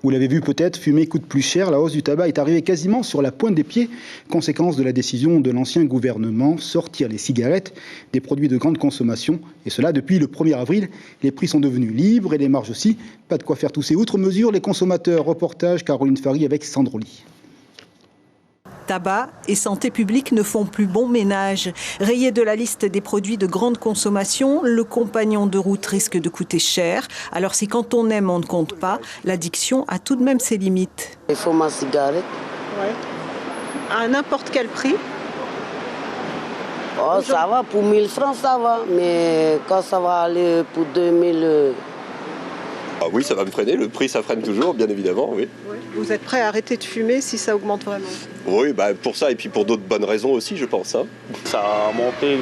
Vous l'avez vu peut-être, fumer coûte plus cher. La hausse du tabac est arrivée quasiment sur la pointe des pieds. Conséquence de la décision de l'ancien gouvernement, sortir les cigarettes des produits de grande consommation. Et cela depuis le 1er avril. Les prix sont devenus libres et les marges aussi. Pas de quoi faire tousser outre mesure les consommateurs. Reportage Caroline Fary avec Sandroli. Tabac et santé publique ne font plus bon ménage. Rayé de la liste des produits de grande consommation, le compagnon de route risque de coûter cher. Alors si quand on aime, on ne compte pas, l'addiction a tout de même ses limites. Il faut ma cigarette. Ouais. À n'importe quel prix? Oh, ça va, pour 1000 francs, ça va. Mais quand ça va aller pour 2000... Ah oui, ça va me freiner. Le prix, ça freine toujours, bien évidemment, oui. Vous êtes prêt à arrêter de fumer si ça augmente vraiment? Oui, pour ça et puis pour d'autres bonnes raisons aussi, je pense. Hein. Ça a monté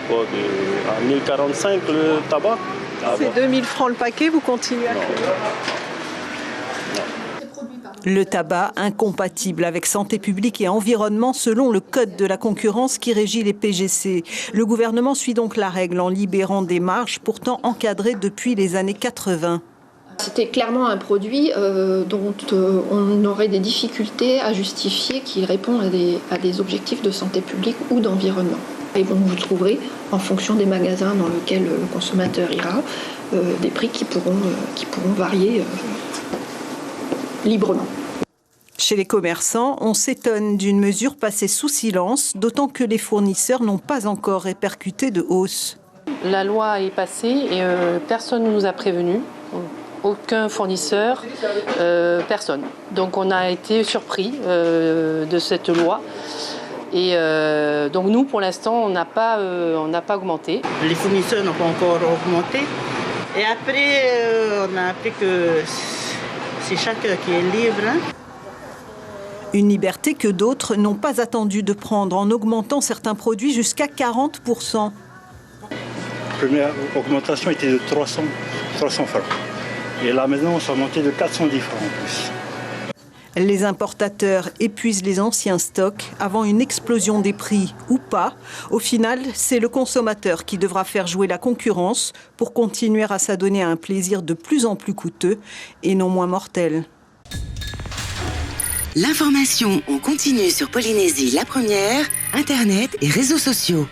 à 1045 le tabac. C'est 2000 francs le paquet, vous continuez à fumer? Le tabac incompatible avec santé publique et environnement selon le code de la concurrence qui régit les PGC. Le gouvernement suit donc la règle en libérant des marges pourtant encadrées depuis les années 80. C'était clairement un produit dont on aurait des difficultés à justifier qu'il répond à des objectifs de santé publique ou d'environnement. Et bon, vous trouverez, en fonction des magasins dans lesquels le consommateur ira, des prix qui pourront varier librement. Chez les commerçants, on s'étonne d'une mesure passée sous silence, d'autant que les fournisseurs n'ont pas encore répercuté de hausse. La loi est passée et personne ne nous a prévenus. Aucun fournisseur, personne. Donc on a été surpris de cette loi. Et donc nous, pour l'instant, on n'a pas augmenté. Les fournisseurs n'ont pas encore augmenté. Et après, on a appris que c'est chacun qui est libre. Hein. Une liberté que d'autres n'ont pas attendu de prendre en augmentant certains produits jusqu'à 40%. La première augmentation était de 300 francs. Et là maintenant, ça a monté de 410 francs en plus. Les importateurs épuisent les anciens stocks avant une explosion des prix ou pas. Au final, c'est le consommateur qui devra faire jouer la concurrence pour continuer à s'adonner à un plaisir de plus en plus coûteux et non moins mortel. L'information en continu sur Polynésie la première, Internet et réseaux sociaux.